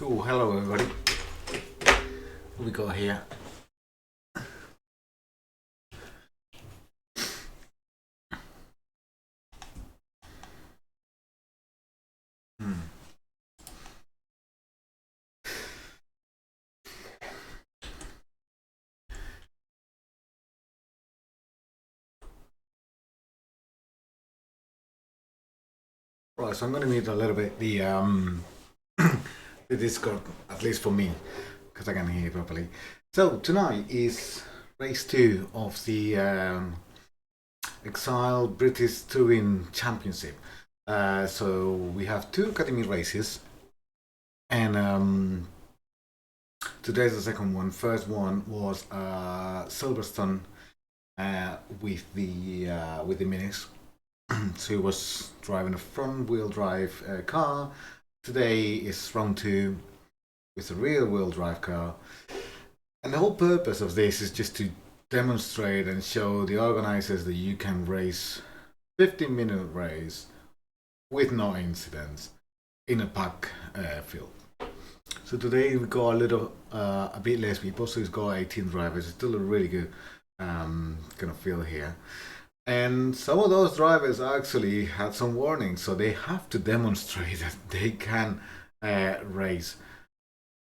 Cool, hello everybody. What we got here? Right, so I'm going to mute a little bit the the Discord, at least for me, because I can hear you properly. So tonight is race 2 of the Exiled British Touring Championship. So we have 2 academy races, and today's the second one. First one was Silverstone with the minis. So he was driving a front-wheel drive car. Today is round 2 with a rear-wheel drive car. And the whole purpose of this is just to demonstrate and show the organizers that you can race 15-minute race with no incidents in a pack field. So today we got a bit less people, so it's got 18 drivers. It's still a really good kind of field here. And some of those drivers actually had some warnings, so they have to demonstrate that they can race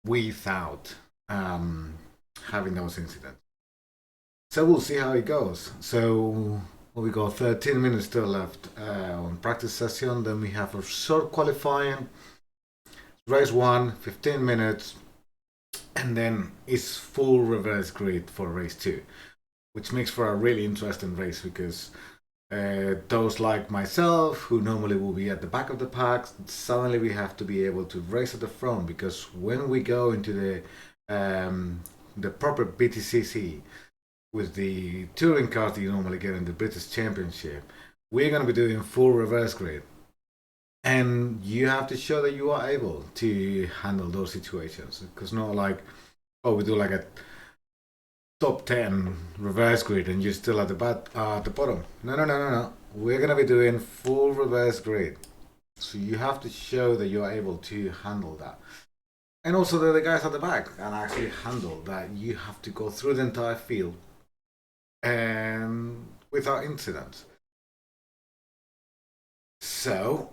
without having those incidents. So we'll see how it goes. So we got 13 minutes still left on practice session. Then we have a short qualifying, race 1, 15 minutes, and then it's full reverse grid for race 2. Which makes for a really interesting race because those like myself, who normally will be at the back of the pack, suddenly we have to be able to race at the front, because when we go into the proper BTCC with the touring cars that you normally get in the British Championship, we're going to be doing full reverse grid. And you have to show that you are able to handle those situations, because not like, oh, we do like a top 10 reverse grid and you're still at the bottom. No. We're gonna be doing full reverse grid, so you have to show that you're able to handle that, and also that the guys at the back can actually handle that. You have to go through the entire field and without incidents. So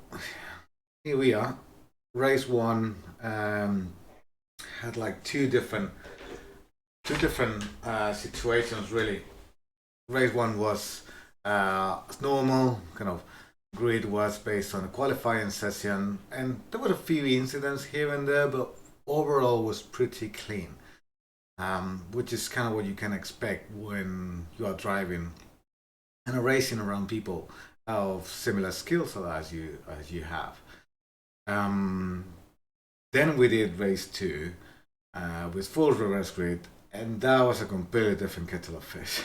here we are. Race 1 had like two different situations really. Race 1 was normal, kind of grid was based on a qualifying session, and there were a few incidents here and there, but overall was pretty clean, which is kind of what you can expect when you are driving and are racing around people of similar skills as you have. Then we did race 2 with full reverse grid, and that was a completely different kettle of fish.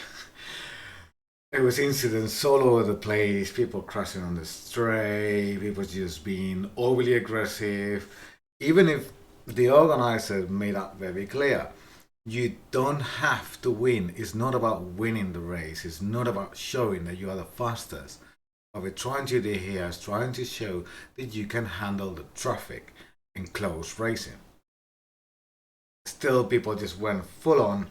There was incidents all over the place, people crashing on the straight, people just being overly aggressive. Even if the organizer made that very clear, you don't have to win. It's not about winning the race. It's not about showing that you are the fastest. What we're trying to do here is trying to show that you can handle the traffic in close racing. Still, people just went full on,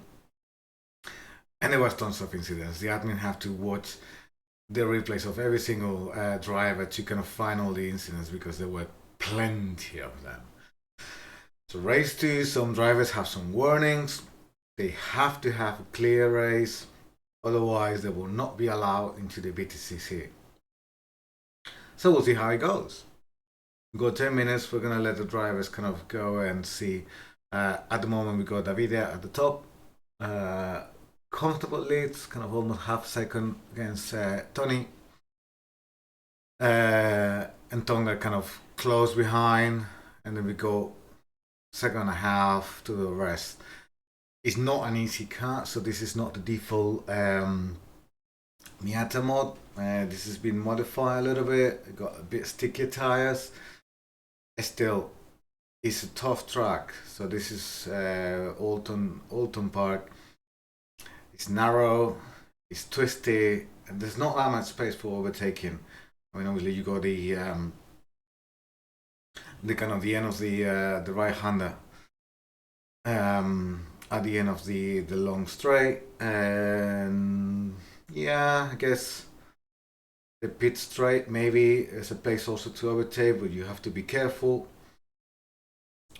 and there was tons of incidents. The admin have to watch the replays of every single driver to kind of find all the incidents, because there were plenty of them. So race 2, some drivers have some warnings. They have to have a clear race, otherwise they will not be allowed into the BTCC. So we'll see how it goes. We've got 10 minutes. We're going to let the drivers kind of go and see. At the moment we got Davide at the top, comfortable leads, kind of almost half a second against Tony, and Tonga kind of close behind, and then we go second and a half to the rest. It's not an easy car, so this is not the default Miata mod. This has been modified a little bit. It got a bit stickier tires. Still, it's a tough track. So this is Alton Park. It's narrow, it's twisty, and there's not that much space for overtaking. I mean, obviously you got the kind of the end of the right hander, at the end of the long straight, and yeah, I guess the pit straight maybe is a place also to overtake, but you have to be careful.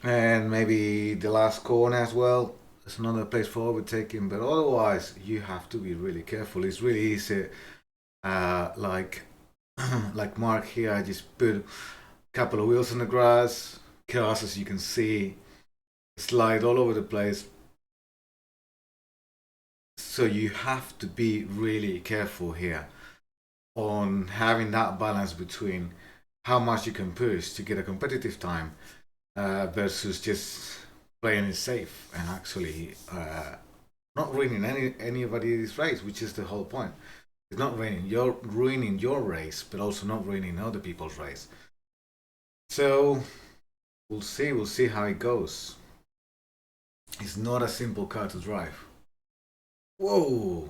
And maybe the last corner as well. It's another place for overtaking, but otherwise you have to be really careful. It's really easy. Like like Mark here, I just put a couple of wheels on the grass. Cars, as you can see, slide all over the place. So you have to be really careful here on having that balance between how much you can push to get a competitive time versus just playing it safe and actually not ruining anybody's race, which is the whole point. It's not ruining your race, but also not ruining other people's race. So we'll see how it goes. It's not a simple car to drive. Whoa!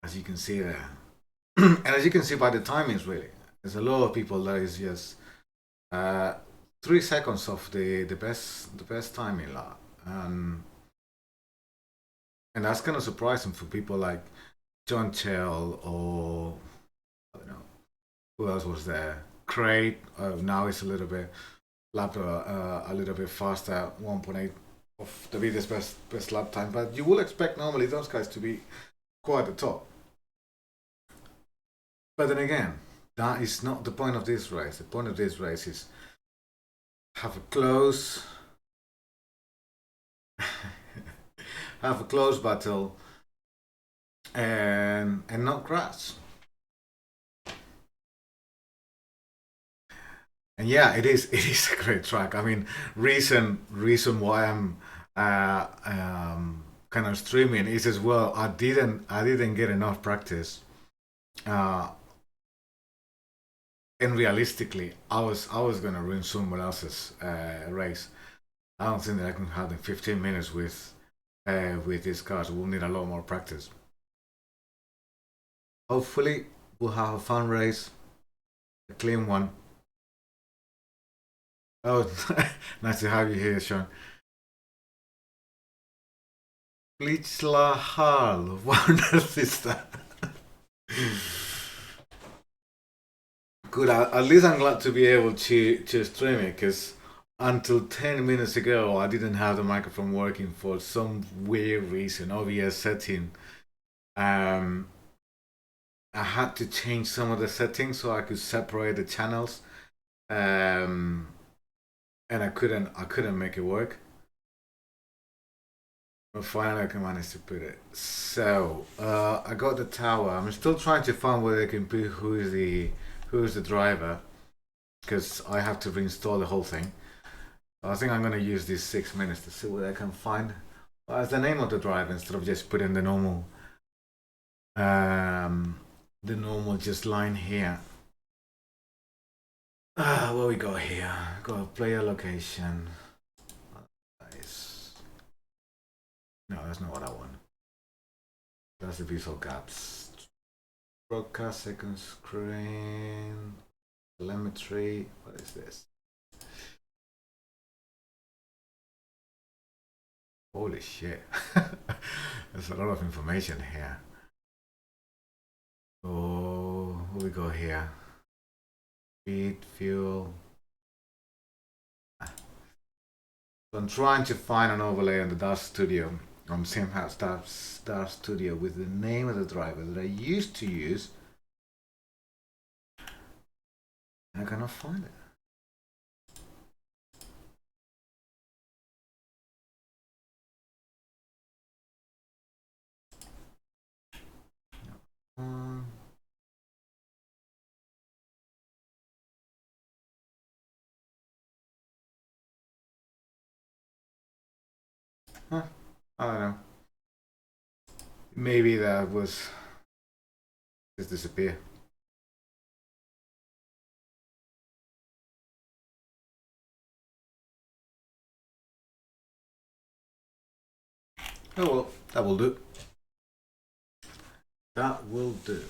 As you can see there, and as you can see by the timings, really, there's a lot of people that is just uh, 3 seconds off the best timing lot, and that's kind of surprising for people like John Chell or I don't know who else was there. Crate now it's a little bit lap a little bit faster, 1.8 of the Davide's best lap time, but you will expect normally those guys to be quite at the top. But then again, that is not the point of this race. The point of this race is have a close have a close battle and not crash. And yeah, it is a great track. I mean, reason why I'm kind of streaming is as well. I didn't get enough practice. Uh, and realistically, I was gonna ruin someone else's race. I don't think that I can have them 15 minutes with these cars. We'll need a lot more practice. Hopefully, we'll have a fun race, a clean one. Oh, nice to have you here, Sean. Blitzla Hall, what on earth is that? Good. At least I'm glad to be able to stream it because until 10 minutes ago, I didn't have the microphone working for some weird reason, obvious setting. Um, I had to change some of the settings so I could separate the channels, um, and I couldn't make it work. But finally, I can manage to put it. So I got the tower. I'm still trying to find where they can put who's the driver because I have to reinstall the whole thing. I think I'm gonna use these 6 minutes to see what I can find. As the name of the driver instead of just putting um, the normal just line here. What we got here? Got a player location. Nice. No, that's not what I want. That's the visual gaps. Broadcast second screen. Telemetry. What is this? Holy shit. There's a lot of information here. Oh, what we got here? Speed, fuel. So I'm trying to find an overlay on the Dart Studio, on Simhouse Dart Studio with the name of the driver that I used to use. I cannot find it. Um, huh, I don't know. Maybe that was just disappear. Oh well, that will do. That will do.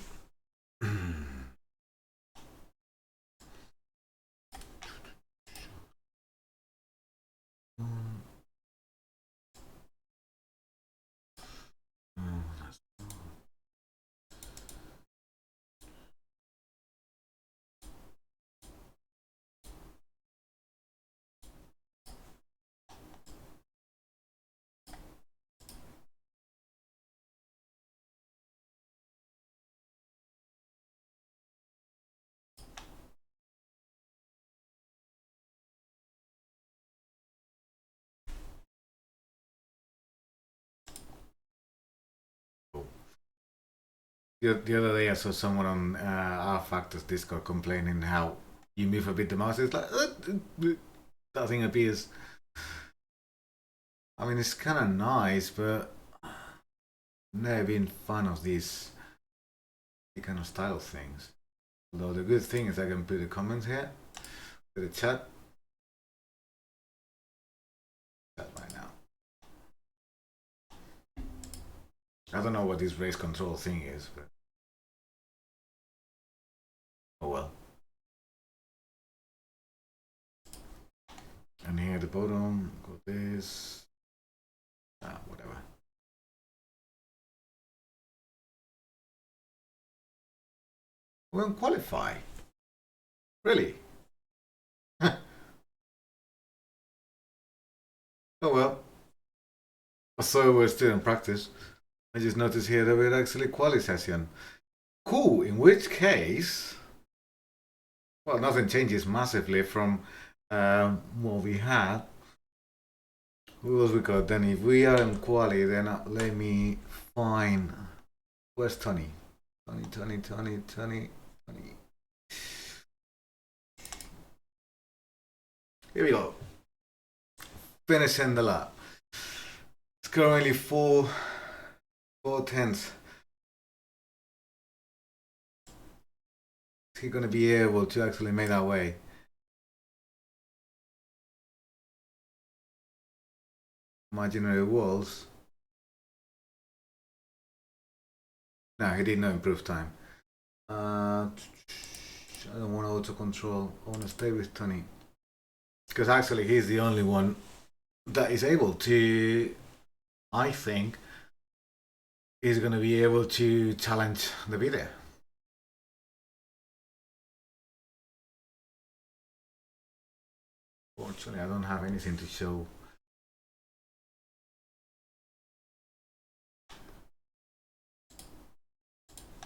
the other day I saw someone on our Factors Discord complaining how you move a bit the mouse, it's like that thing appears. I mean, it's kind of nice, but never been fan of these kind of style things. Although the good thing is I can put the comments here, to the chat right now. I don't know what this race control thing is, but oh well. And here at the bottom, got this. Whatever. We won't qualify. Really? Oh well. I thought we were still in practice. I just noticed here that we're actually quali session. Cool, in which case, well, nothing changes massively from what we had. Who else we got? Then if we are in quali, then let me find, where's Tony? Tony. Here we go. Finishing the lap. It's currently 4:10. Is he going to be able to actually make that way? Imaginary walls. No, he did not improve time. I don't want auto control. I want to stay with Tony. Because actually he's the only one that is able to, I think, is going to be able to challenge the video. Fortunately, I don't have anything to show.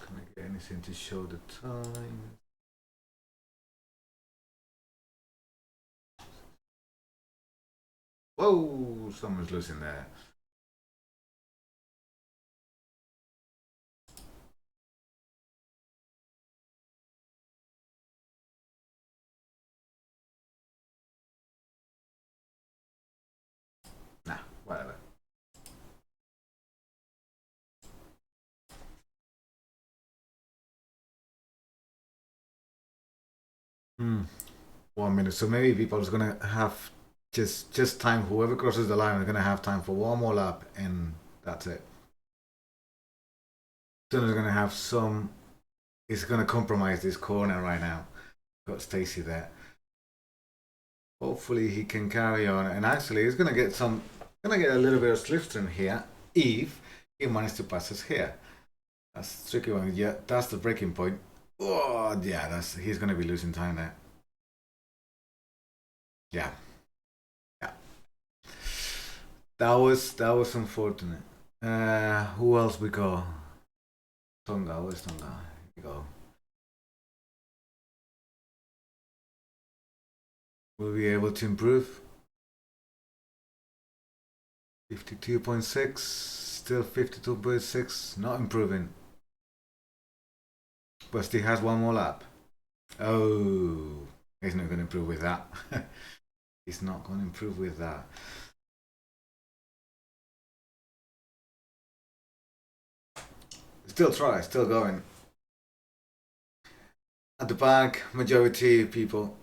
Can I get anything to show the time? Whoa, someone's losing there. Nah, whatever. Hmm. 1 minute. So maybe people's gonna have just time. Whoever crosses the line is gonna have time for one more lap, and that's it. Then gonna have some. He's gonna compromise this corner right now. Got Stacy there. Hopefully he can carry on, and actually he's gonna get some. Gonna get a little bit of slipstream here if he manages to pass us here. That's a tricky one. Yeah, that's the breaking point. Oh yeah, he's gonna be losing time there. Yeah. That was unfortunate. Who else we got? Tonga, where's Tonga? Here we go. Will we be able to improve? 52.6, still 52.6, not improving. But still has one more lap. Oh, he's not going to improve with that. He's not going to improve with that. Still try, still going. At the back, majority of people.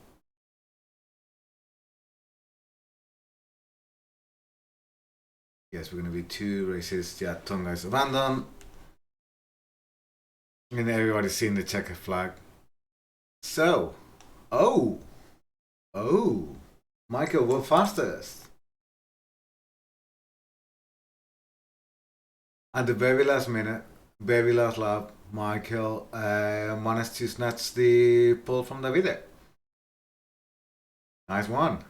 Yes, we're going to be 2 races. Yeah, Tonga is abandoned. And everybody's seeing the checker flag. So, oh, Michael, we're fastest. At the very last minute, very last lap, Michael managed to snatch the pole from Davide. Nice one.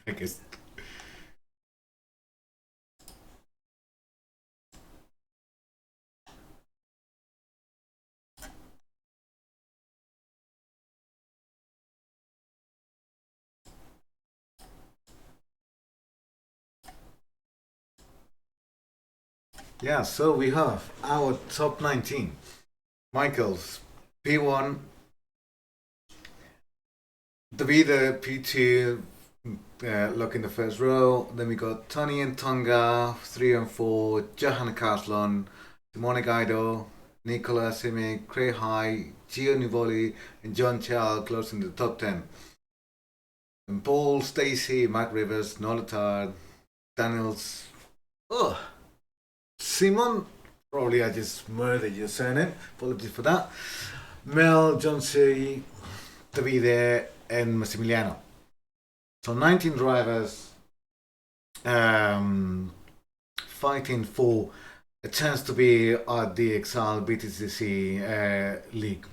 I guess Yeah, so we have our top 19. Michael's P1, Davida P2, look in the first row. Then we got Tony and Tonga, 3 and 4, Johanna Caslon, Simone Gaido, Nicola Simic, Craig High, Gio Nivoli, and John Chal closing the top 10. And Paul, Stacey, Matt Rivers, Nolatar, Daniels, oh, Simon, probably I just murdered your surname, apologies for that. Mel, John C, Davide, and Massimiliano. So 19 drivers um, fighting for a chance to be at the Exiled BTCC league.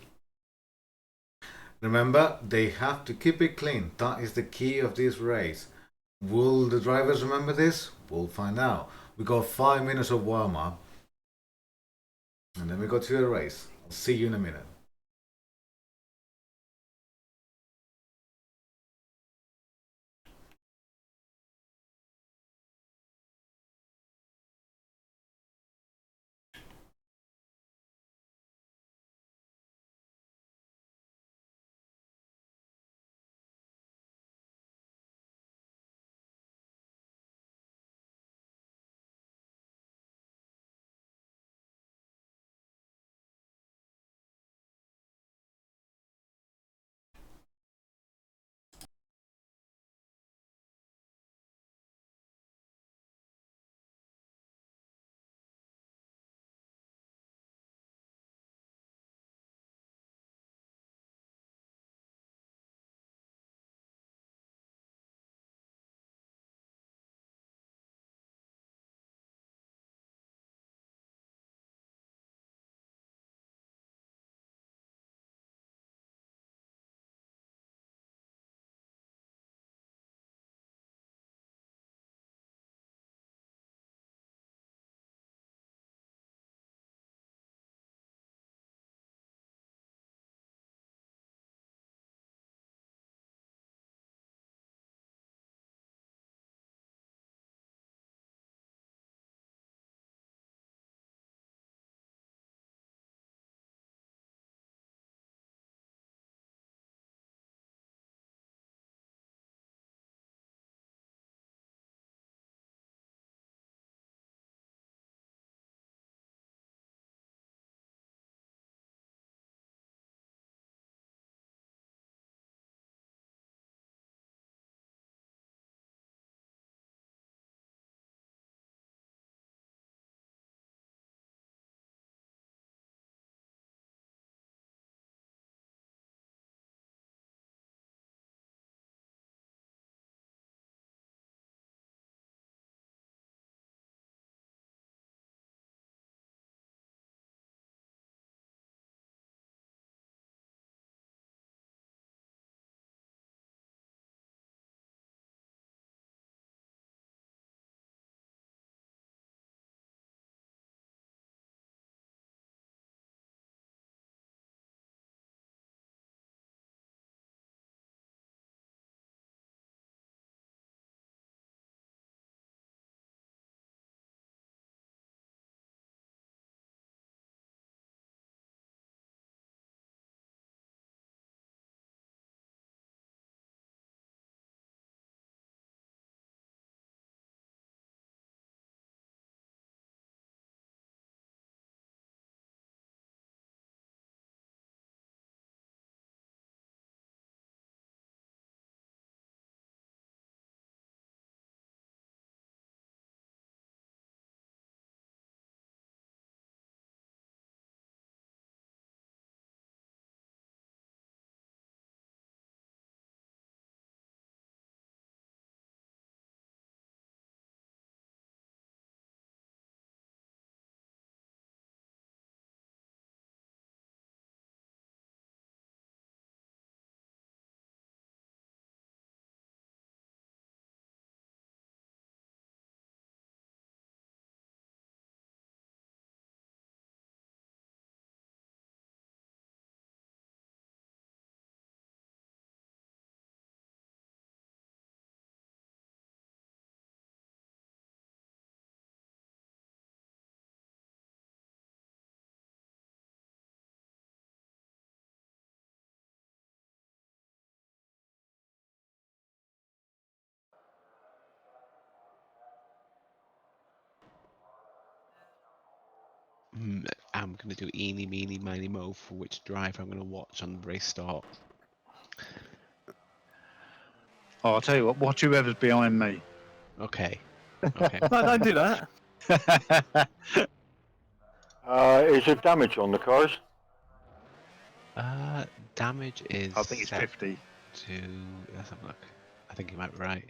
Remember, they have to keep it clean. That is the key of this race. Will the drivers remember this? We'll find out. We got 5 minutes of warm up, and then we go to the race. I'll see you in a minute. I'm going to do eeny, meeny, miny, mo for which driver I'm going to watch on the race start. Oh, I'll tell you what, watch whoever's behind me. Okay. Okay. No, don't do that. Is there damage on the cars? Damage is I think it's set 50. to... Let's have a look. I think you might be right.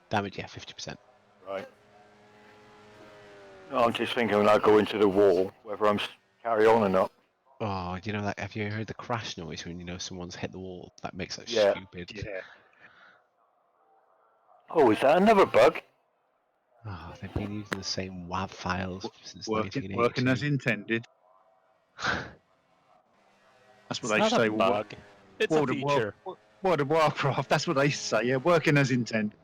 Damage, yeah, 50%. Right. No, I'm just thinking when I go into the wall, whether I'm carry on or not. Oh, you know, like, have you heard the crash noise when you know someone's hit the wall? That makes that Yeah. stupid. Yeah. Oh, is that another bug? Oh, they've been using the same WAV files since Working 1982. as intended. That's what It's they not say. a bug. It's a feature. World of Warcraft, that's what they say. Yeah, working as intended.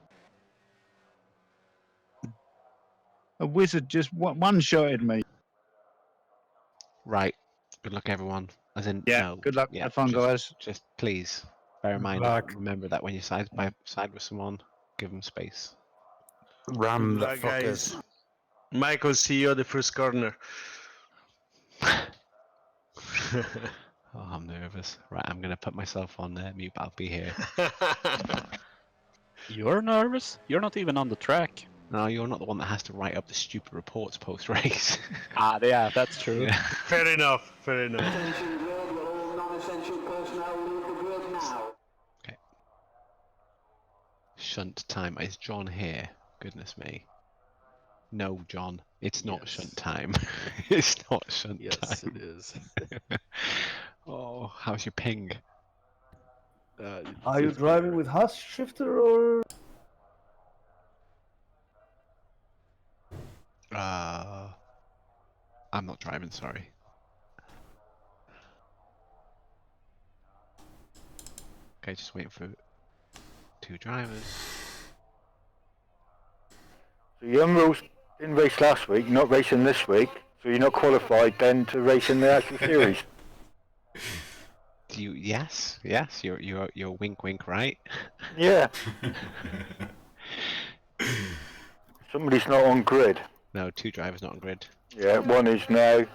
A wizard just one-shotted me. Right. Good luck, everyone. As in, Yeah, no. good luck. Yeah, Have fun, guys. Just please bear in Good mind. luck. Remember that when you side by side with someone, give them space. Ram the Good luck, guys. fuckers. Michael, see you at the first corner. Oh, I'm nervous. Right, I'm gonna put myself on mute. But I'll be here. You're nervous? You're not even on the track. No, you're not the one that has to write up the stupid reports post race. Ah, yeah, that's true. Yeah. Fair enough. Fair enough. Attention grid, will all non-essential personnel leave the grid now? Okay. Shunt time. Is John here? Goodness me. No, John. It's not Yes. shunt time. It's not shunt Yes, time. it is. Oh, how's your ping? Are you 50 driving right with Hush shifter or? I'm not driving, sorry. Okay, just waiting for 2 drivers. So the Emeralds didn't race last week, not racing this week, so you're not qualified then to race in the actual series. Do you? Yes, you're wink, wink, right? Yeah. Somebody's not on grid. No, 2 drivers not on grid. Yeah, one is now.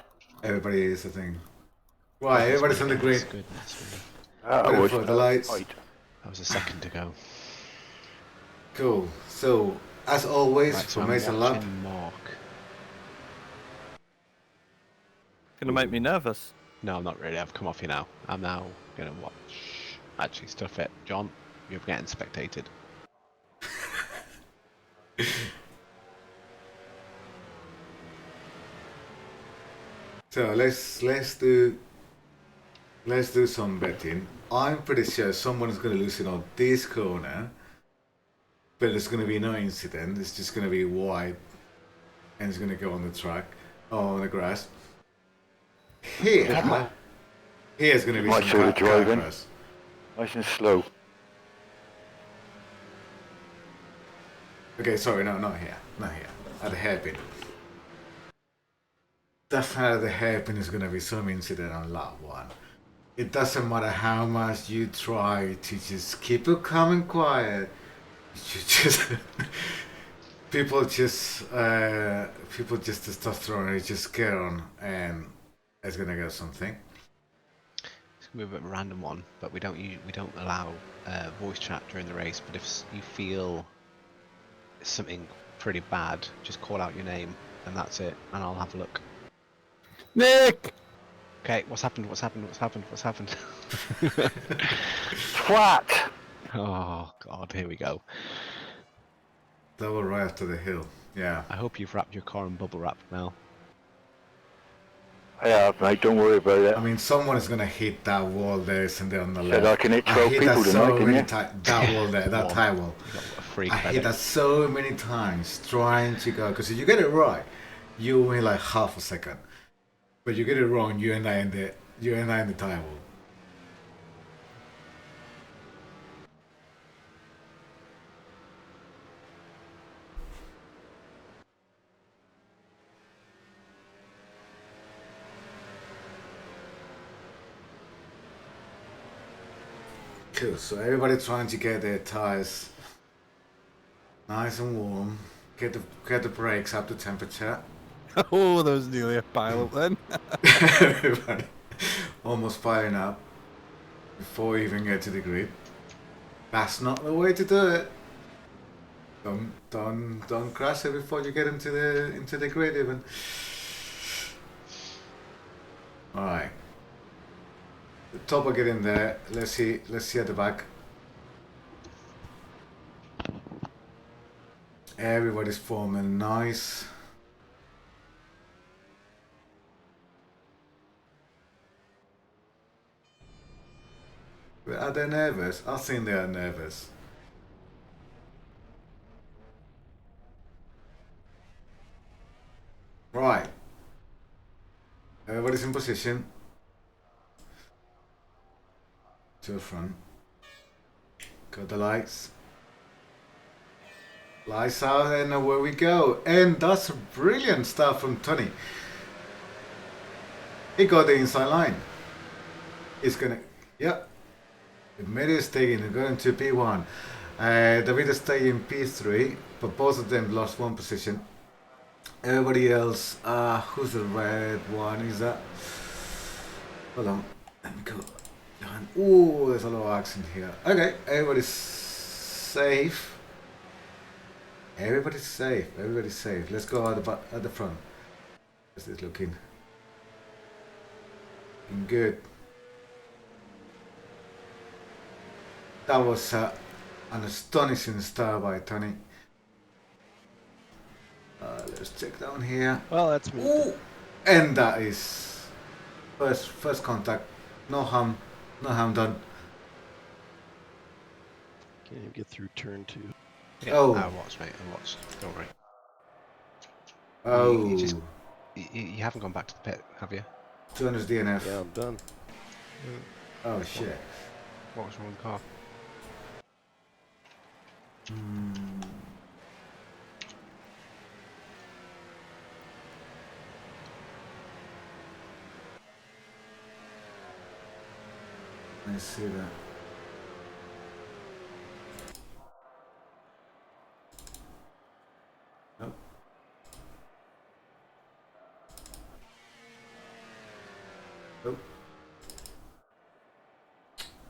Everybody is, I think. Right, everybody's on the grid. Goodness me. That Waiting was for the lights. tight. That was a second to go. Cool. So, as always, Right, so I'm formation lap. watching Mark. Gonna make me nervous. No, I'm not really. I've come off you now. I'm now gonna watch. Actually, stuff it. John, you're getting spectated. So let's do some betting. I'm pretty sure someone's gonna lose it on this corner, but there's gonna be no incident. It's just gonna be wide, and it's gonna go on the track, or on the grass. Here's gonna be Might some show the driving. cameras. Nice and slow. Okay, sorry, no, not here, at the hairpin. Definitely at the hairpin is gonna be some incident on lap 1. It doesn't matter how much you try to just keep it calm and quiet. You just people just testosterone is just get on and it's gonna get something. It's gonna be a bit of a random one, but we don't allow voice chat during the race. But if you feel something pretty bad, just call out your name, and that's it, and I'll have a look. Nick! Okay, what's happened? Twat! Oh God, here we go. Double right after the hill. Yeah. I hope you've wrapped your car in bubble wrap, Mel. I have, mate, don't worry about it. I mean, someone is gonna hit that wall there, and there on the Said left. I can hit I 12 hit people that so tonight, can many you? times. That wall there, that One. tie wall. You got a free I hit credit. that so many times trying to go, because if you get it right, you win like half a second. But you get it wrong, you end up in the tie wall. Cool. So everybody trying to get their tires nice and warm. Get the brakes up to temperature. Oh, there was nearly a pile up then. Everybody almost firing up before you even get to the grid. That's not the way to do it. Don't crash it before you get into the grid even. All right. The top will get in there. Let's see at the back. Everybody's forming nice. Are they nervous? I think they are nervous. Right. Everybody's in position. To the front. Got the lights. Lights out and away we go. And that's brilliant stuff from Tony. He got the inside line. He's gonna, yep. The middle is taking, going to P1. David is staying in P3, but both of them lost one position. Everybody else, who's the red one? Is that? Hold on, let me go. Ooh, there's a lot of action here. Okay, everybody's safe. Everybody's safe. Everybody's safe. Let's go at the front. How's this looking? Looking good. That was an astonishing start by Tony. Let's check down here. Well, that's me. Ooh, and that is first contact. No harm done. Can't even get through turn 2. Yeah, Oh. I watched, mate. I watched. Don't worry. Oh, You haven't gone back to the pit, have you? 200 DNF. Yeah, I'm done. Oh shit. What was wrong with the car? I see that. Nope. Nope.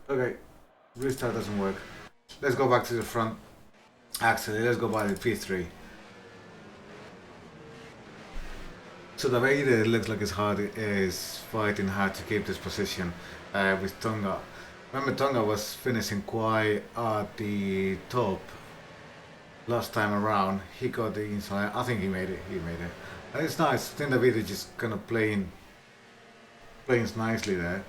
Okay. Restart doesn't work. Let's go back to the front. Actually, let's go by the P3. So the way it looks like it's hard is fighting hard to keep this position with Tonga. Remember, Tonga was finishing quite at the top last time around. He got the inside. I think he made it. And it's nice. I think David is just kind of playing nicely there.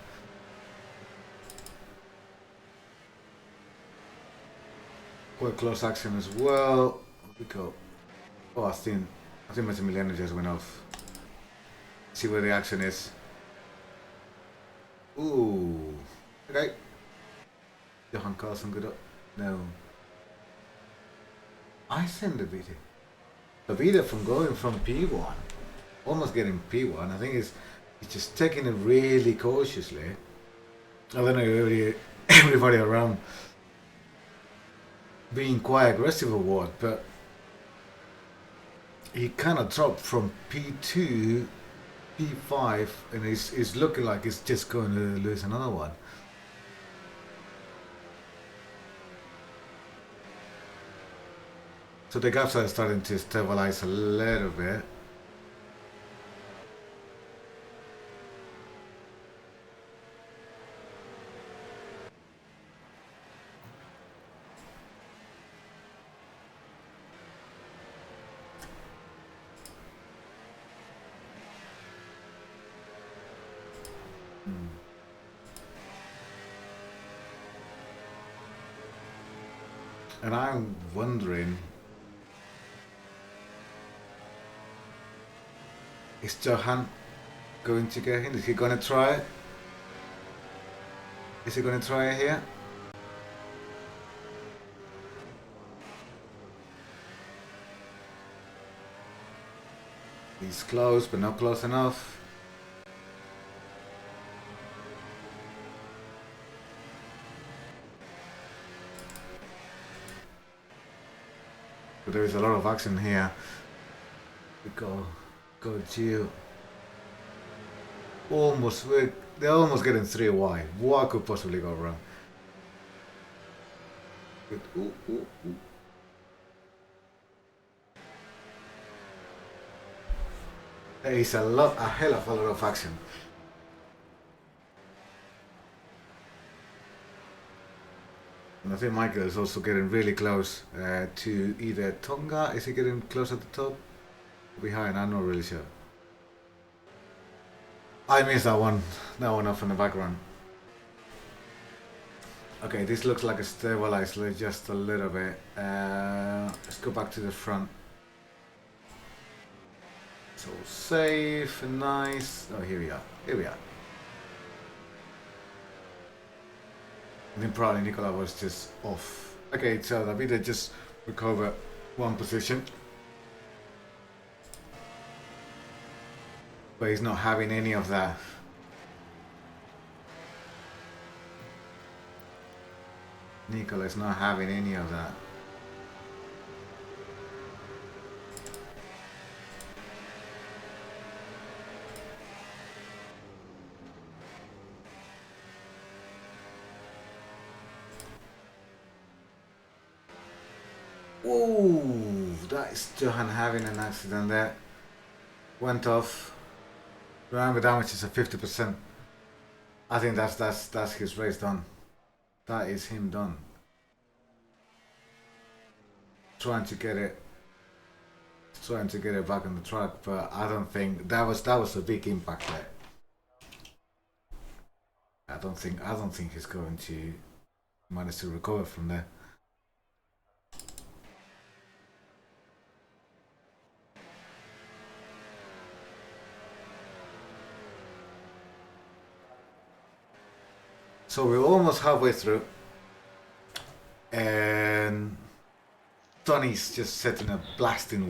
Quite close action as well. Here we go. Oh, I think Maximiliano just went off. See where the action is. Ooh. Okay. Johan Carlson good up. No. I send the video from going from P1, almost getting P1. I think it's just taking it really cautiously. I don't know everybody around being quite aggressive or what, but he kind of dropped from P2, P5, and it's looking like it's just going to lose another one. So the gaps are starting to stabilize a little bit. And I'm wondering, is Johan going to get in? Is he going to try it? Is he going to try it here? He's close, but not close enough. But there is a lot of action here. We go. Got you. Almost, they're almost getting 3 wide. What could possibly go wrong? Good. Ooh, ooh, ooh. There is a hell of a lot of action. And I think Michael is also getting really close to either Tonga. Is he getting close at the top? Behind, I'm not really sure. I missed that one off in the background. Okay, this looks like a stabilized just a little bit. Let's go back to the front. So safe and nice. Oh, here we are. Here we are. And then probably Nicola was just off. Okay, so Davide just recovered one position. But he's not having any of that. Nicola is not having any of that. Ooh, that is Johan having an accident there. Went off. Remember, damage is at 50%. I think that's his race done. That is him done. Trying to get it back on the track, but I don't think that was a big impact there. I don't think he's going to manage to recover from there. So we're almost halfway through, and Tony's just setting a blasting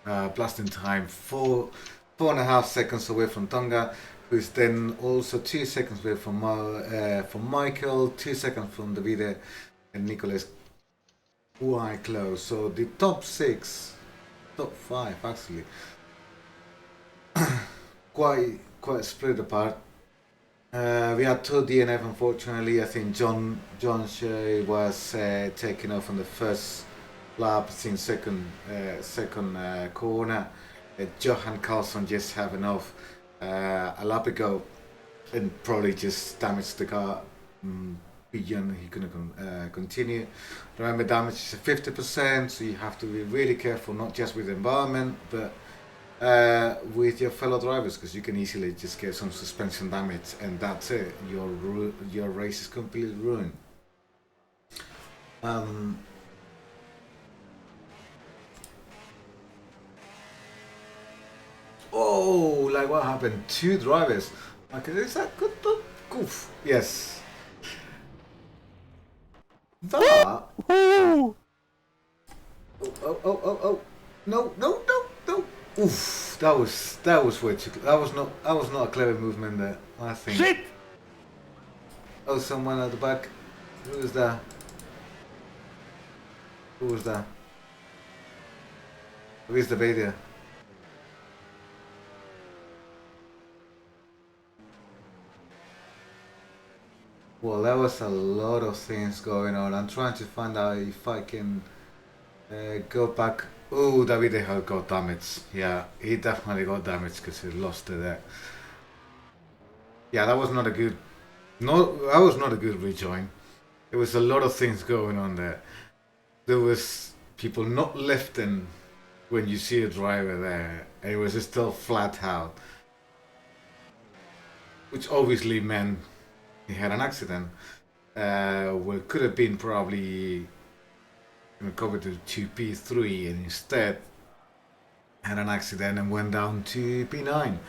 blasting time, 4.5 seconds away from Tonga, who's then also 2 seconds away from Michael, 2 seconds from Davide, and Nicolas quite close. So the top 5 actually, quite split apart. We had 2 DNF, unfortunately. I think John Shea was taken off on the first lap, in second corner. Johan Carlson just having off a lap ago and probably just damaged the car beyond he couldn't continue. Remember, damage is 50%, so you have to be really careful, not just with the environment, but with your fellow drivers, because you can easily just get some suspension damage, and that's it. Your race is completely ruined. Oh, like what happened? 2 drivers. Okay, is that good? Goof. Yes. That. Oh. No. Oof. That was way too. That was not a clever movement there. I think. Shit! Oh, someone at the back. Who was that? Where's the video? Well, there was a lot of things going on. I'm trying to find out if I can go back. Oh, Davide had got damaged. Yeah, he definitely got damaged because he lost it there. Yeah, that was not a good. No, that was not a good rejoin. There was a lot of things going on there. There was people not lifting when you see a driver there, and it was still flat out, which obviously meant he had an accident. Well, it could have been probably recovered to P3 and instead had an accident and went down to P9.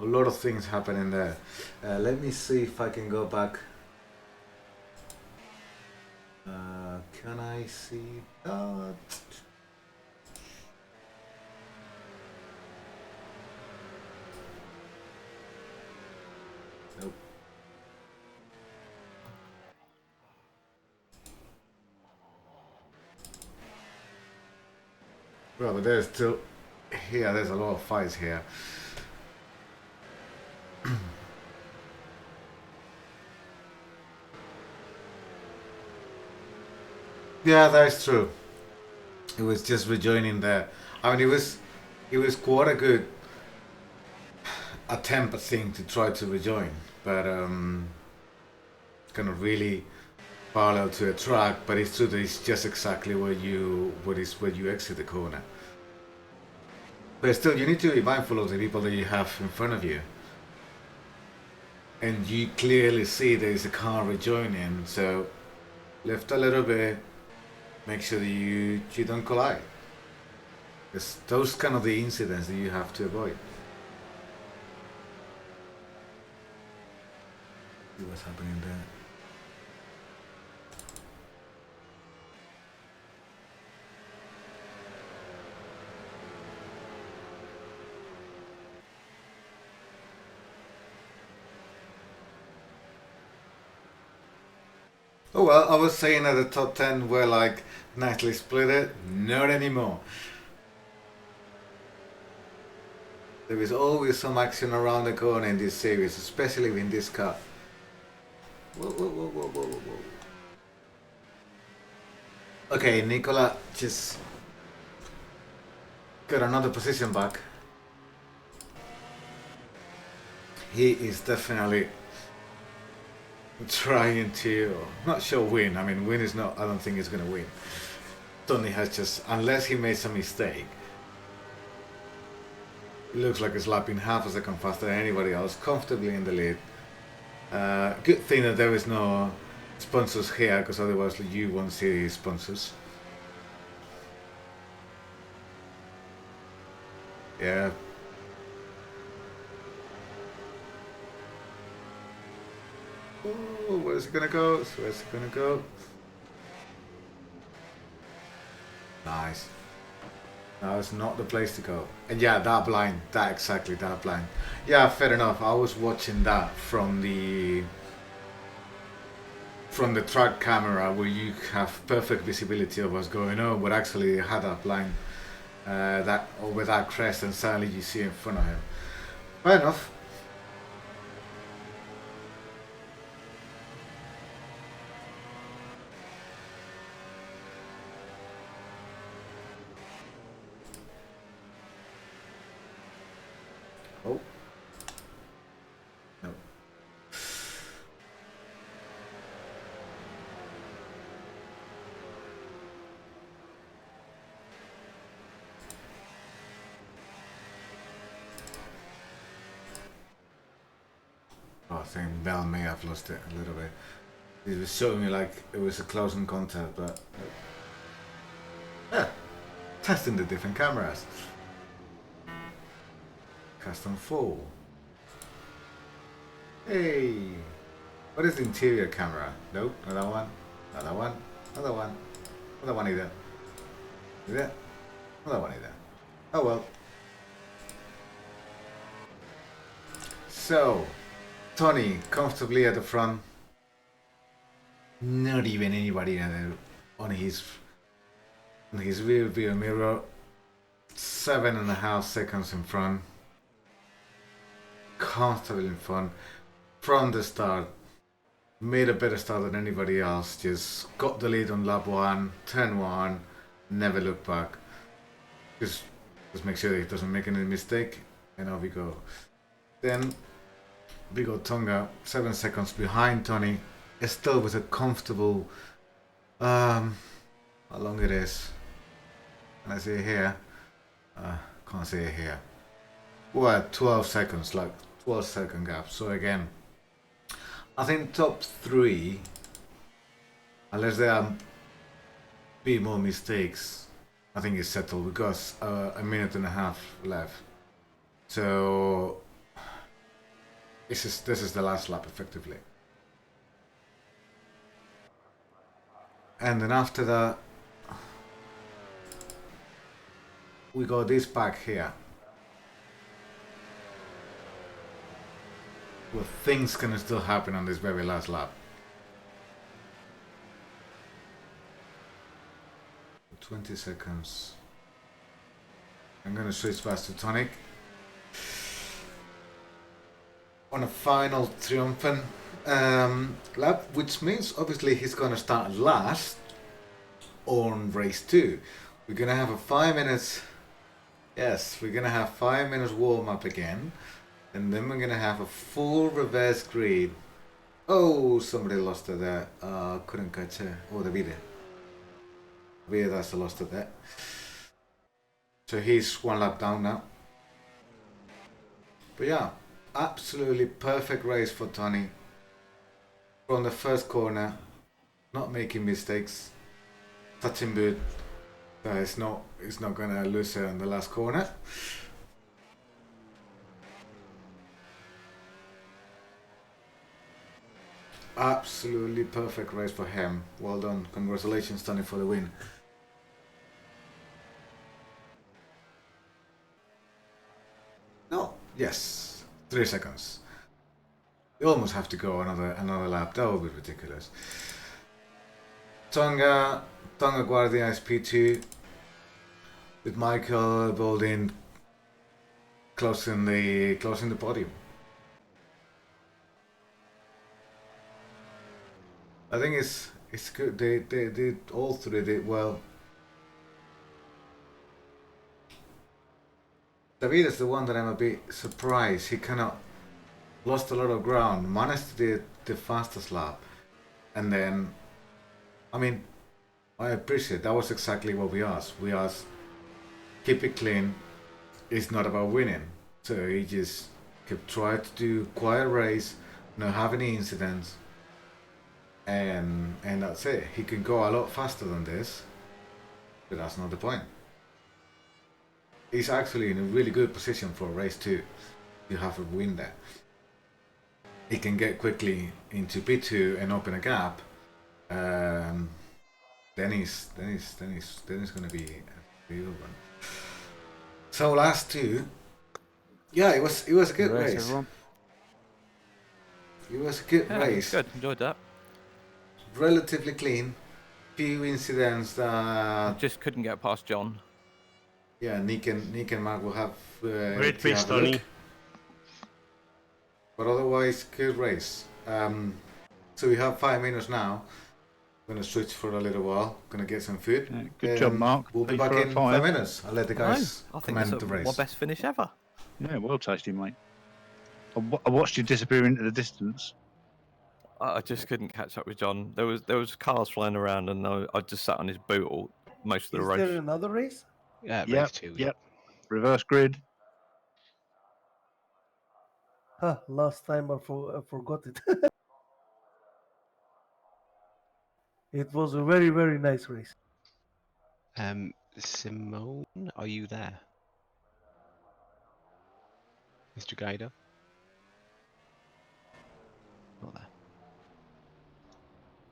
A lot of things happening there. Let me see if I can go back. Can I see that? Nope. Well, but there's still here. There's a lot of fights here. Yeah, that's true. It was just rejoining there. I mean, it was quite a good attempt, I think, to try to rejoin, but kind of really parallel to a track. But it's true that it's just exactly where you exit the corner. But still, you need to be mindful of the people that you have in front of you, and you clearly see there is a car rejoining. So lift a little bit. Make sure that you don't collide. It's those kind of the incidents that you have to avoid. See what's happening there. Oh well, I was saying that the top 10 were like nicely split. Not anymore. There is always some action around the corner in this series, especially in this car. Whoa, whoa, whoa, whoa, whoa, whoa. Okay, Nicola just got another position back. He is definitely trying to, not sure win. I mean, win is not, I don't think he's going to win. Tony has just, unless he makes a mistake, it looks like he's lapping half a second faster than anybody else, comfortably in the lead. Good thing that there is no sponsors here, because otherwise you won't see sponsors. Yeah. Oh, where's it gonna go? Where's it gonna go? Nice. No, it's not the place to go. And yeah, that blind, exactly that blind. Yeah, fair enough. I was watching that from the track camera where you have perfect visibility of what's going on, but actually had that blind that over that crest, and suddenly you see in front of him. Fair enough. Oh. No. Oh, I think Bell may have lost it a little bit. It was showing me like it was a close encounter, but yeah, testing the different cameras. Custom 4. Hey, what is the interior camera? Nope, another one, another one, another one, another one either. Yeah, another one either. Oh well. So, Tony comfortably at the front. Not even anybody on his rear view mirror. 7.5 seconds in front. Comfortably in front. From the start. Made a better start than anybody else. Just got the lead on lap 1, turn 1, never look back. Just make sure that he doesn't make any mistake, and off we go. Then Big Old Tonga, 7 seconds behind Tony, still with a comfortable, how long it is, can I see it here? Can't see it here. Well, 12 seconds, like 12-second gap. So again, I think top 3, unless there are be more mistakes, I think it's settled, because a minute and a half left. So this is the last lap effectively. And then after that, we got this pack here, where things can still happen on this very last lap. 20 seconds. I'm gonna switch back to Tonic. On a final triumphant lap, which means obviously he's gonna start last on race 2. We're gonna have a 5 minutes. Yes, we're gonna have 5 minutes warm up again, and then we're gonna have a full reverse grid. Oh, somebody lost it there. Couldn't catch it. Oh, Davide. Davide, that's a lost it there. So he's 1 lap down now. But yeah, absolutely perfect race for Tony. From the first corner, not making mistakes, touching boot. It's not gonna lose it on the last corner. Absolutely perfect race for him. Well done. Congratulations, Tony, for the win. No, yes, 3 seconds. You almost have to go another lap. That would be ridiculous. Tonga Guardia is P2 with Michael Boldin closing the podium. I think it's good. They all three did well. David is the one that I'm a bit surprised. He kind of lost a lot of ground, managed to do the fastest lap, and then, I mean, I appreciate that was exactly what we asked. We asked, keep it clean. It's not about winning. So he just kept trying to do quiet race, not have any incidents, and that's it. He can go a lot faster than this, but that's not the point. He's actually in a really good position for race 2. You have a win there. He can get quickly into P2 and open a gap. Then he's gonna be a real one. So last 2, yeah, it was a good race. Everyone. It was a good race. Good, enjoyed that. Relatively clean. Few incidents that Just couldn't get past John. yeah, Nick and Mark will have. Great to race, have a look. Tony. But otherwise, good race. So we have 5 minutes now. I'm gonna switch for a little while. Gonna get some food. Yeah, good job, Mark. We'll be Pleased back for a in fire. 5 minutes. I'll let the guys I think comment it's the race. my best finish ever. Yeah, well tasty, mate. I watched you disappear into the distance. I just couldn't catch up with John. There was cars flying around, and I just sat on his boot most of the Is race. there another race? Yeah, Yep, race 2. yep. Reverse grid. Huh, last time I forgot it. It was a very, very nice race. Simone, are you there? Mr. Guido? Not there.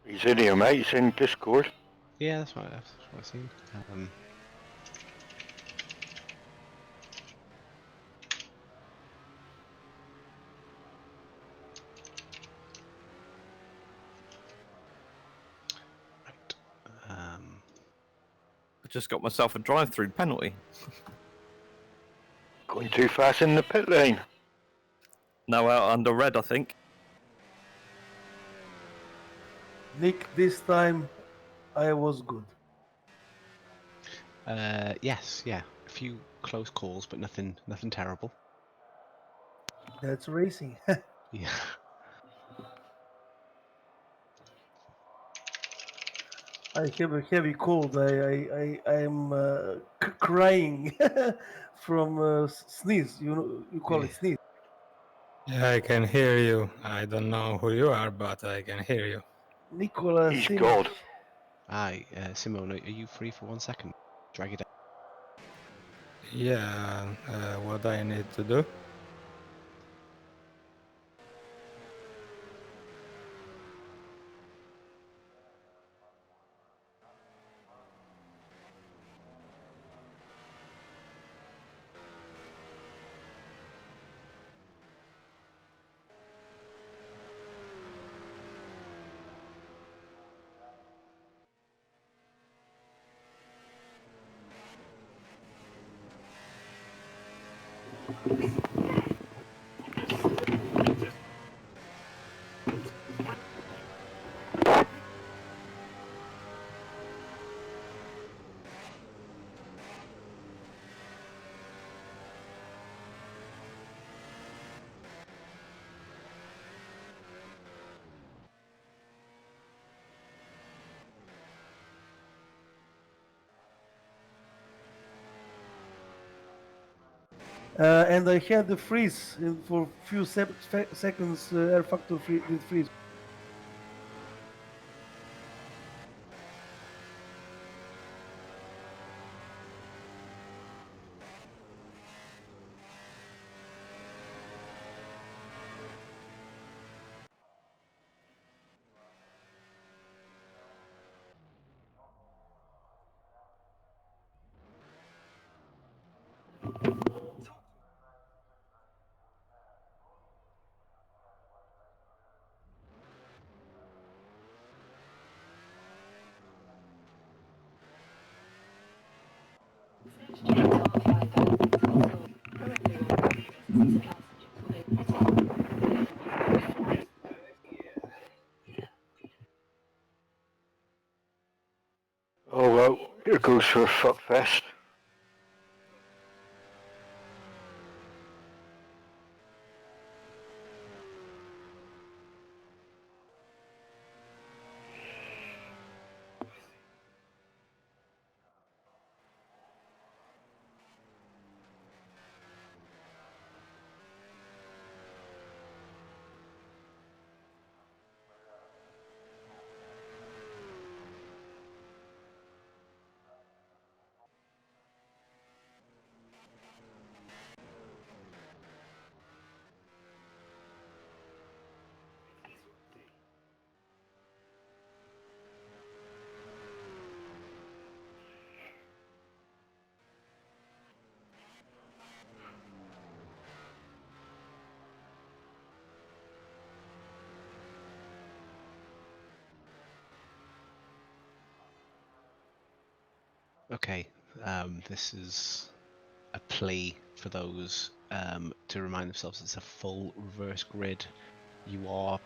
He's in here, mate. He's in Discord. Yeah, that's what I've seen. Right. I just got myself a drive-through penalty. Going too fast in the pit lane. Now out under red, I think. Nick, this time I was good. Yes, yeah. A few close calls, but nothing terrible. That's racing. Yeah. I have a heavy cold. I'm crying from sneeze. You call it sneeze. Yeah, I can hear you. I don't know who you are, but I can hear you. Nicola, He's Simic. God. Hi, Simone, are you free for 1 second? Drag it out. Yeah, what I need to do? And I had the freeze for few seconds. Air factor did freeze. Oh well, here goes for a fuck fest. Okay, this is a plea for those to remind themselves it's a full reverse grid. You are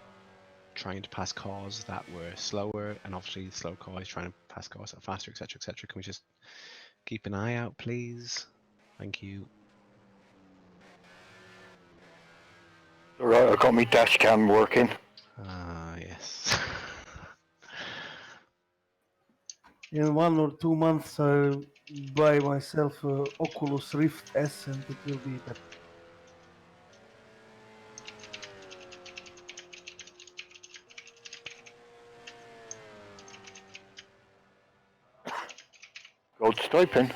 trying to pass cars that were slower, and obviously the slow car is trying to pass cars that are faster, etc., etc. Can we just keep an eye out, please? Thank you. Alright, I got my dash cam working. Ah, yes. In 1 or 2 months, I'll buy myself a Oculus Rift S, and it will be better. Gold stipend.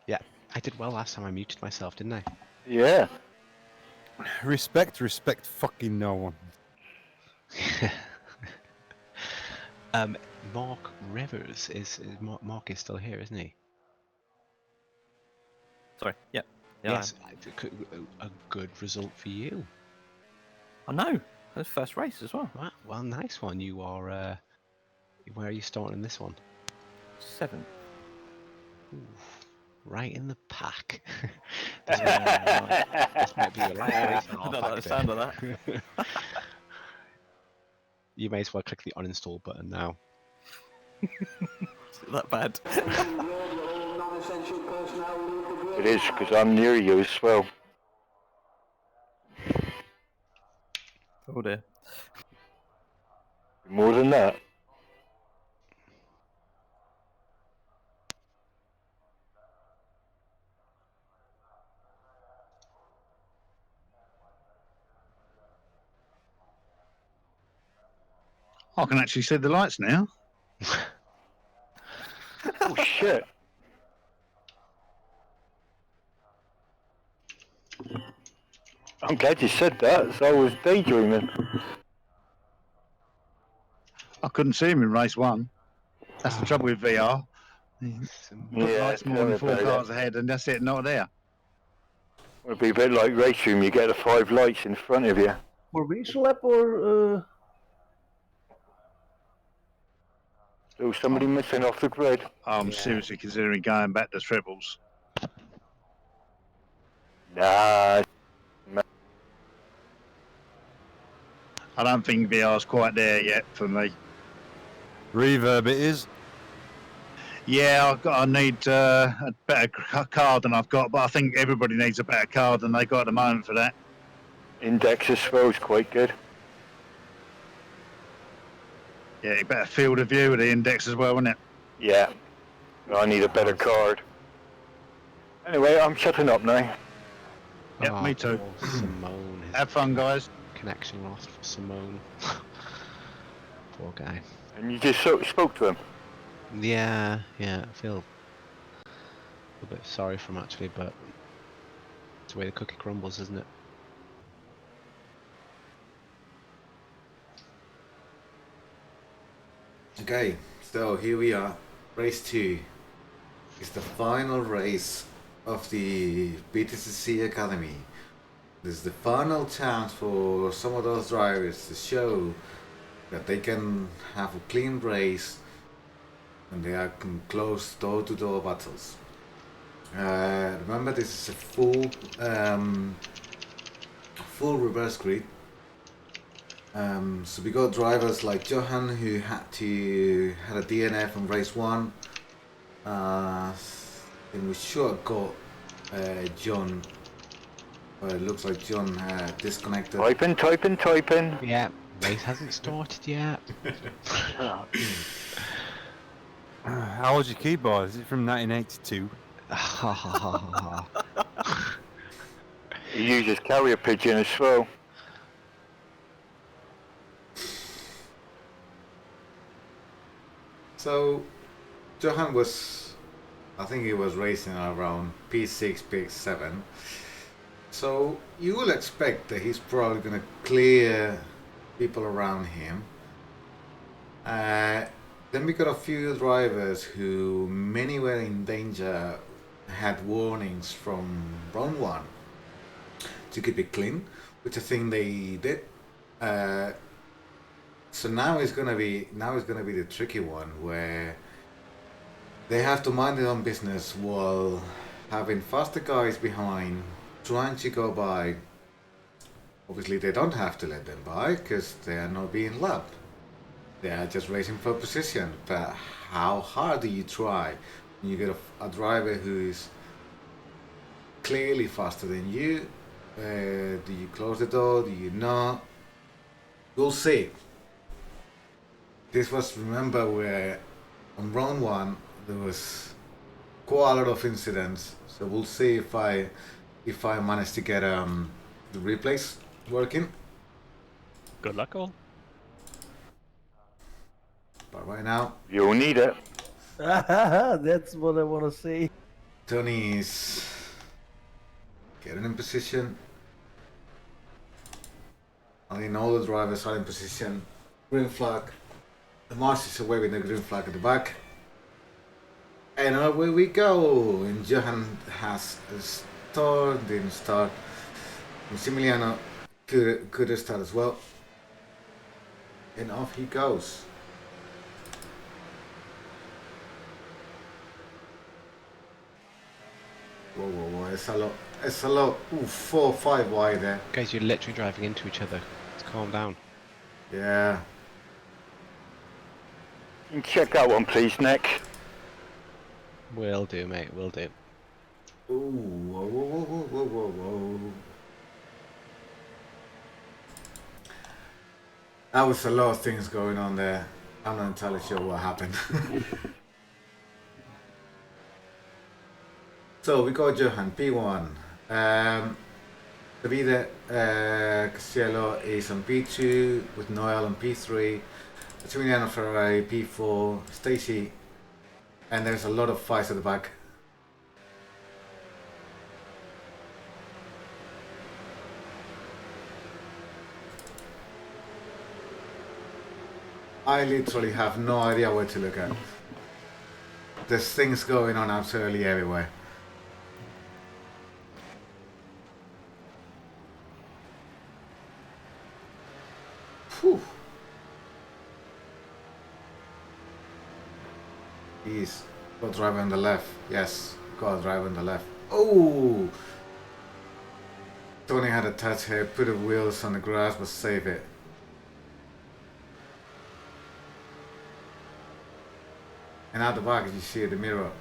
Yeah, I did well last time. I muted myself, didn't I? Yeah. Respect fucking no one. Mark Rivers Mark is still here, isn't he? Sorry. Yeah. Yes, a good result for you. I know. That's first race as well. Right, well, nice one. You are. Where are you starting this one? 7th. Ooh, right in the pack. This might be your last race on I our don't like the factor. sound of that. You may as well click the uninstall button now. Is it that bad? It is, because I'm near you as well. Oh dear. More than that. I can actually see the lights now. Oh shit. I'm glad you said that, so I was daydreaming. I couldn't see him in race 1. That's the trouble with VR. You put Yeah, lights more tell me than 4 about cars it. ahead, and that's it, not there. It'd be a bit like race room, you get the 5 lights in front of you. Formation lap or So somebody missing off the grid. I'm seriously considering going back to triples. Nah. I don't think VR's quite there yet for me. Reverb it is. Yeah, I need a better card than I've got, but I think everybody needs a better card than they got at the moment for that. Index as well is quite good. Yeah, you better field of view with the index as well, isn't it? Yeah. I need a better card. Anyway, I'm shutting up now. Yep, Oh, me too. poor Simone. His Have fun, guys. connection lost for Simone. Poor guy. And you just spoke to him. Yeah, I feel a bit sorry for him actually, but it's the way the cookie crumbles, isn't it? Okay, so here we are. Race 2 is the final race of the BTCC Academy. This is the final chance for some of those drivers to show that they can have a clean race when they are close door-to-door battles. Remember, this is a full reverse grid. So we got drivers like Johan who had a DNF on race 1. And we sure got John. It looks like John disconnected. Typing. Yeah, race hasn't started yet. How old's your keyboard? Is it from 1982? He uses carrier pigeon as well. So Johan I think he was racing around P6, P7. So you will expect that he's probably going to clear people around him. Then we got a few drivers who many were in danger, had warnings from round 1 to keep it clean, which I think they did. So now it's gonna be the tricky one where they have to mind their own business while having faster guys behind trying to go by. Obviously they don't have to let them by because they are not being lapped. They are just racing for position. But how hard do you try when you get a driver who is clearly faster than you? Do you close the door? Do you not? We'll see. This was, remember, where on round 1 there was quite a lot of incidents. So we'll see if I manage to get the replays working. Good luck, all. But right now, You'll need it. That's what I want to say. Tony is getting in position. I think all the drivers are in position. Green flag. The Mars is away with the green flag at the back. And away we go. And Johan has a start, didn't start. And Similiano could start as well. And off he goes. Whoa, it's a lot. Ooh, 4 or 5 wide there. Guys, you're literally driving into each other. Let's calm down. Yeah. You can check that one, please, Nick. Will do, mate, will do. Ooh, whoa. That was a lot of things going on there. I'm not entirely sure what happened. So we got Johan, P1. Davide Castiello is on P2 with Noel on P3. Maximiliano Ferrari P4, Stacy, and there's a lot of fights at the back. I literally have no idea where to look at. There's things going on absolutely everywhere. Whew. He's got a driver on the left. Yes, got a driver on the left. Oh! Tony had a touch here, put the wheels on the grass, but save it. And out the back, you see the mirror.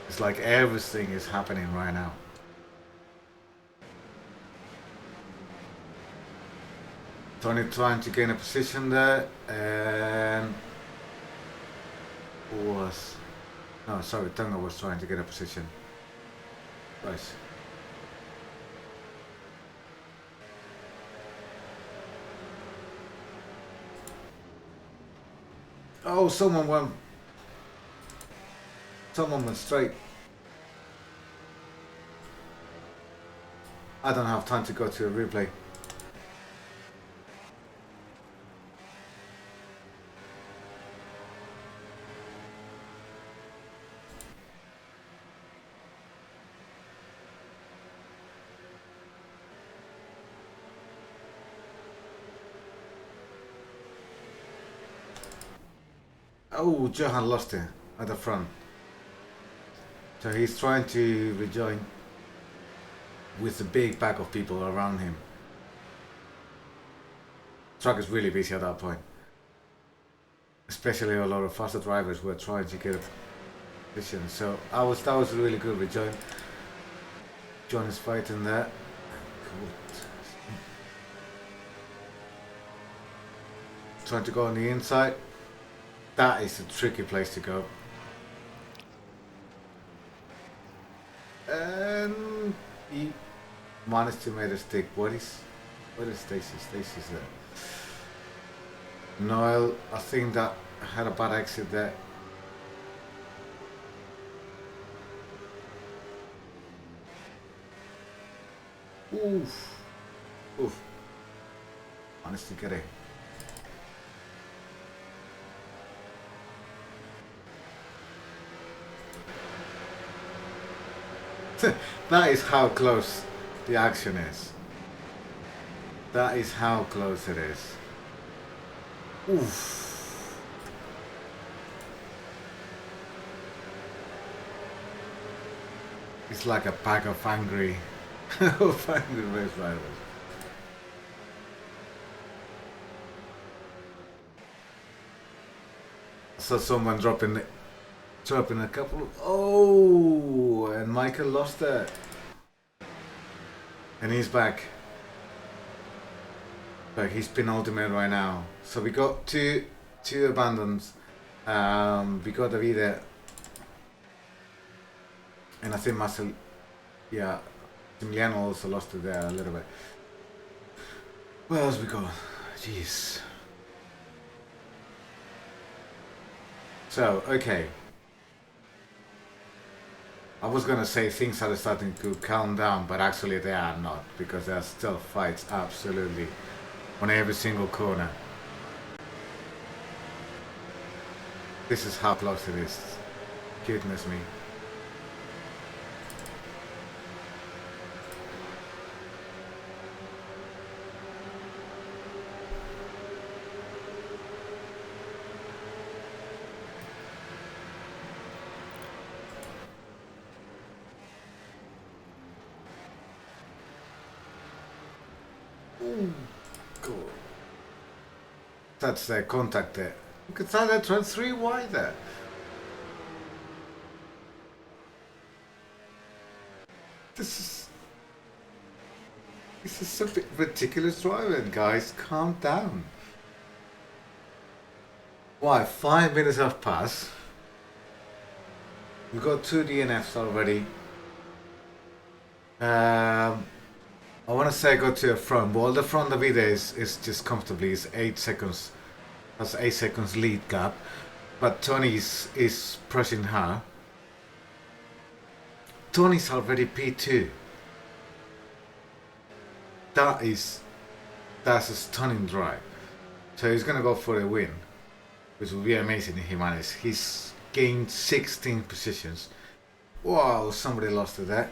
It's like everything is happening right now. Tony trying to gain a position there, and Tonga was trying to get a position. Right. Oh, someone went straight. I don't have time to go to a replay. Oh, Johan lost it at the front. So he's trying to rejoin with a big pack of people around him. Truck is really busy at that point. Especially a lot of faster drivers were trying to get a position. So that was a really good rejoin. John is fighting there. Trying to go on the inside. That is a tricky place to go. And he managed to make a stick. What is Stacy? Stacy's there. Noel, I think that had a bad exit there. Oof. Oof. Managed to get it. That is how close the action is. That is how close it is. Oof. It's like a pack of angry race riders. I saw someone dropping a couple of... Oh, and Michael lost it. And he's back. But he's penultimate right now. So we got two abandons. We got Davide. And I think Marcel... Yeah, Emiliano also lost it there a little bit. Where else we got? Jeez. So, okay. I was gonna say things are starting to calm down, but actually they are not, because there are still fights absolutely on every single corner. This is how close it is. Goodness me. Cool. That's the contact there. You can tell that turn 3 wide there. This is a bit ridiculous driving, guys. Calm down. Why? 5 minutes have passed. We got 2 DNFs already. I want to say go to the front. Well, the front of it is just comfortably. It's 8 seconds. That's 8 seconds lead gap. But Tony is pressing her. Tony's already P2. That's a stunning drive. So he's gonna go for a win, which will be amazing if he manages. He's gained 16 positions. Wow, somebody lost it there.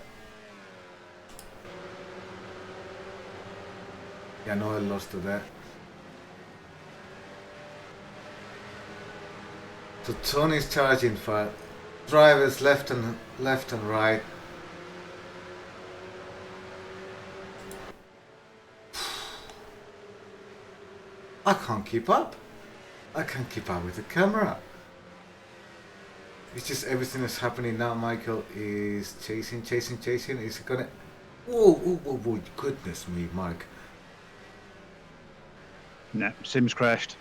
Yeah, Noel lost it there. So Tony's charging for drivers left and right. I can't keep up. I can't keep up with the camera. It's just everything that's happening now. Michael is chasing. Is it gonna... Whoa, goodness me, Mike. No, Sim's crashed.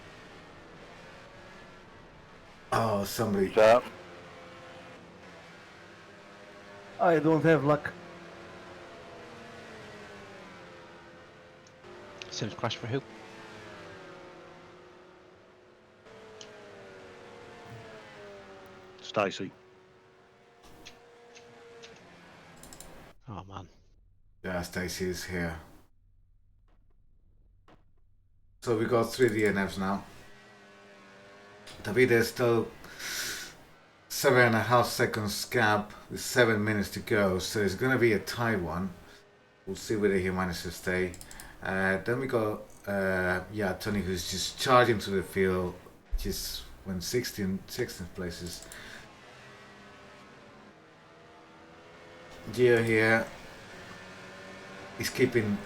Oh, somebody... So, I don't have luck. Sims crash for who? Stacy. Oh man. Yeah, Stacy is here. So we got 3 DNFs now. David is still 7.5 seconds gap with 7 minutes to go, so it's gonna be a tie one. We'll see whether he manages to stay. Then we got Tony, who's just charging to the field, just went 16th places. Gio here. He's keeping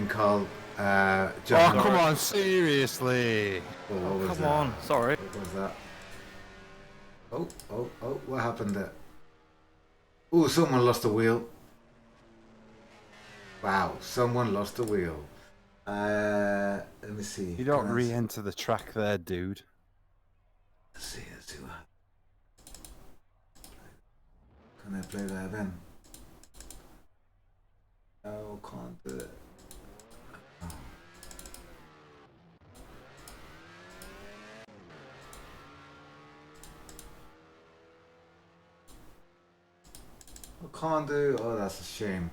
Carl. Oh, come on, seriously. Oh, what was Come that? on, sorry. What was that? Oh, what happened there? Oh, someone lost the wheel. Wow, someone lost the wheel. Let me see. You don't re-enter the track there, dude. Let's see what. Can I play that then? No, can't do it. Oh. I can't do. Oh, that's a shame.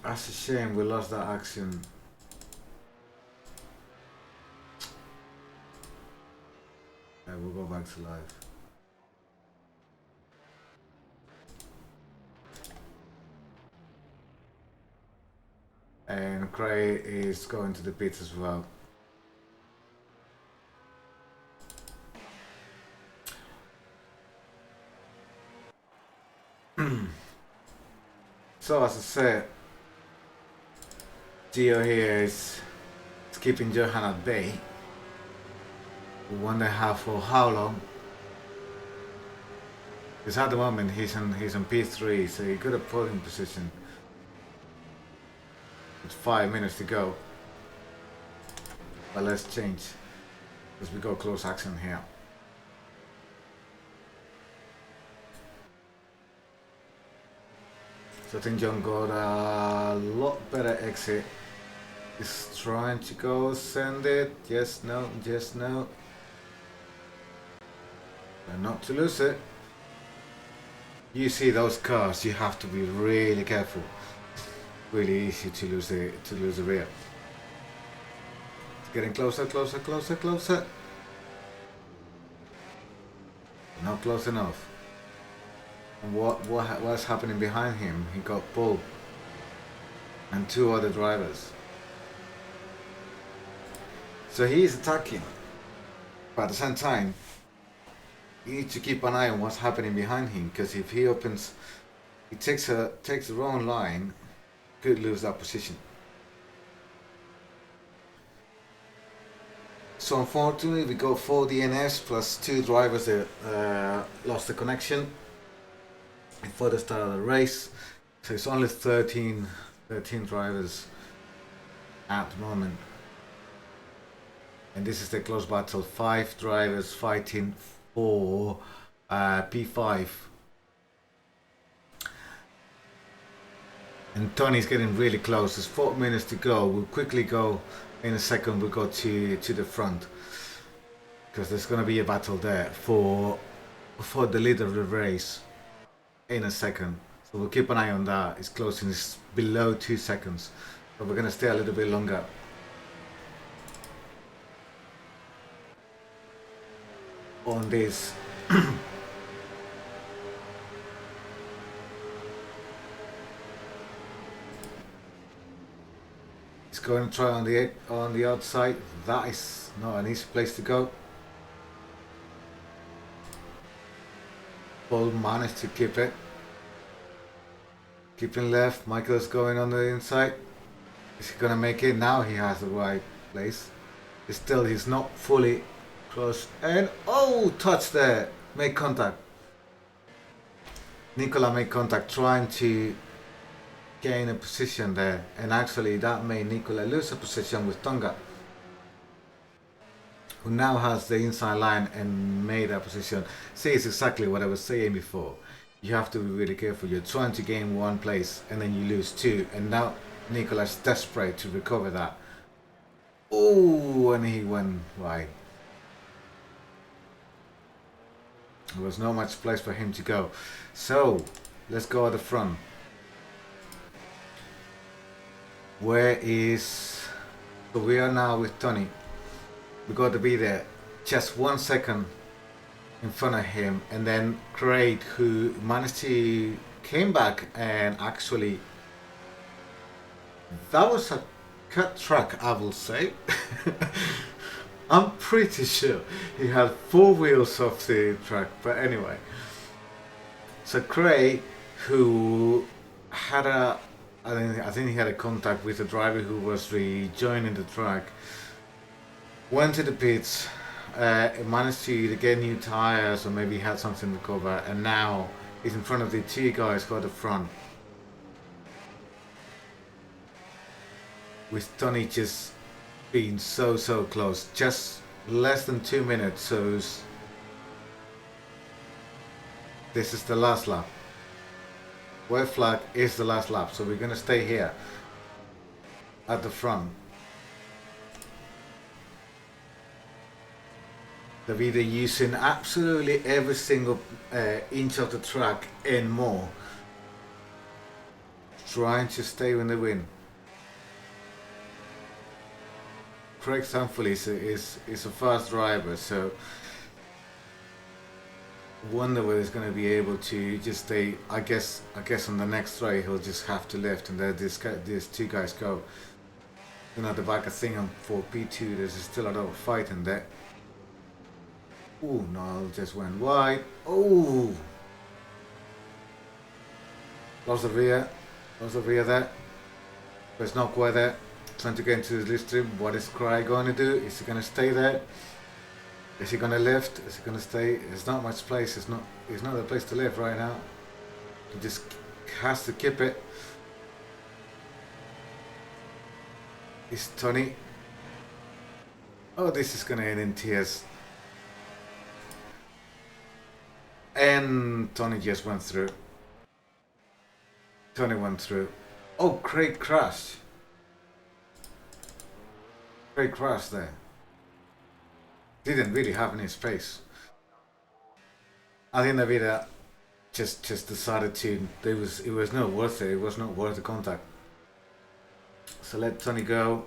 That's a shame. We lost that action. Yeah, we'll go back to live. And Cray is going to the pits as well. So as I said, Gio here is keeping Johan at bay. We wonder for how long. Because at the moment he's on P3, so he got a podium position. With 5 minutes to go. But let's change. Because we got close action here. So I think John got a lot better exit. He's trying to go send it. Yes, no, yes, no. And not to lose it. You see those cars, you have to be really careful. Really easy to lose the rear. It's getting closer. Not close enough. And what's happening behind him? He got Bull and 2 other drivers. So he is attacking, but at the same time, you need to keep an eye on what's happening behind him, because if he takes the wrong line, could lose that position. So unfortunately, we got 4 DNFs plus 2 drivers that lost the connection before the start of the race. So it's only 13 drivers at the moment. And this is the close battle. 5 drivers fighting for P5. And Tony's getting really close. There's 4 minutes to go. We'll quickly go in a second. We'll go to the front, because there's going to be a battle there for the leader of the race in a second. So we'll keep an eye on that. It's closing. It's below 2 seconds. But we're going to stay a little bit longer. On this. He's going to try on the outside. That is not an easy place to go. Paul managed to keep it. Keeping left. Michael's going on the inside. Is he gonna make it? Now he has the right place. Still, he's not fully close. And oh, touch there. Make contact. Nicola made contact, trying to gain a position there. And actually, that made Nicola lose a position with Tonga, who now has the inside line and made that position. See, it's exactly what I was saying before. You have to be really careful. You're trying to gain one place and then you lose two. And now Nicola's desperate to recover that. Oh, and he went wide. There was not much place for him to go. So, let's go at the front. Where is... So we are now with Tony. We got to be there just 1 second in front of him, and then Craig, who managed to came back, and actually that was a cut track, I will say. I'm pretty sure he had 4 wheels off the track, but anyway. So Craig, who had I think he had a contact with the driver who was rejoining the track, went to the pits, managed to get new tires, or maybe had something to cover, and now he's in front of the 2 guys got the front. With Tony just being so close, just less than 2 minutes, so this is the last lap. White flag is the last lap, so we're gonna stay here at the front. Davide using absolutely every single inch of the track and more, trying to stay in the win. Craig thankfully is a fast driver, so wonder whether he's going to be able to just stay. I guess on the next try he'll just have to lift, and then these 2 guys go. And at the back, I think for P2 there's still a lot of fight in there. Oh no, just went wide. Oh, lost the rear there, but it's not quite there. Trying to get into the slipstream. What is Craig going to do? Is he going to stay there? Is he going to lift? Is he going to stay? There's not much place. It's not a place to live right now. He just has to keep it. It's Tony. Oh, this is going to end in tears. And Tony just went through. Tony went through. Oh, Craig crashed. Craig crashed there. Didn't really have any space. I think Navida just decided to. It was not worth it. It was not worth the contact. So let Tony go.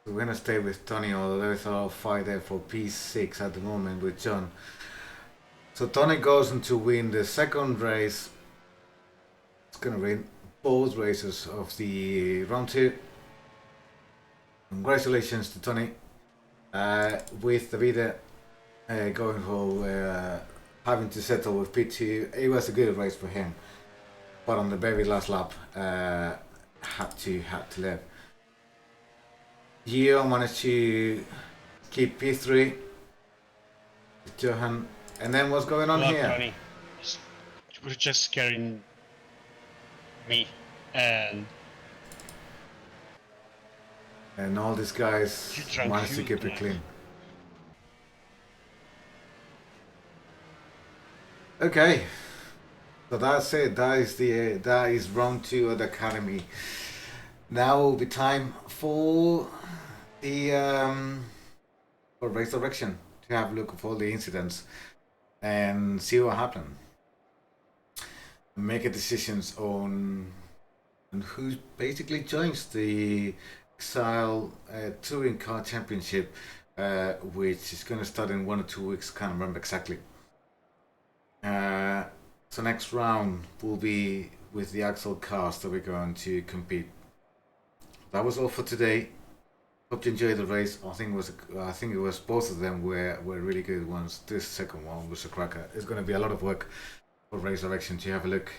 We're gonna stay with Tony, although there's a lot of fight there for P6 at the moment with John. So Tony goes on to win the second race. It's gonna win both races of the round 2. Congratulations to Tony. With Davide going for having to settle with P2, it was a good race for him, but on the very last lap, had to live. Gio managed to keep P3. Johan, and then what's going on here? Tony was just scaring me, and all these guys managed to keep it clean. Okay, so that's it. That is round 2 of the academy. Now will be time for the for race direction, to have a look at all the incidents and see what happened. Make a decisions on who basically joins the Exiled Touring Car Championship, which is going to start in 1 or 2 weeks. Can't remember exactly. So next round will be with the Exiled cars that we're going to compete. That was all for today. Hope you enjoyed the race. I think it was both of them were really good ones. This second one was a cracker. It's going to be a lot of work for race direction to have a look.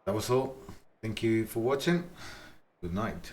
That was all. Thank you for watching. Good night.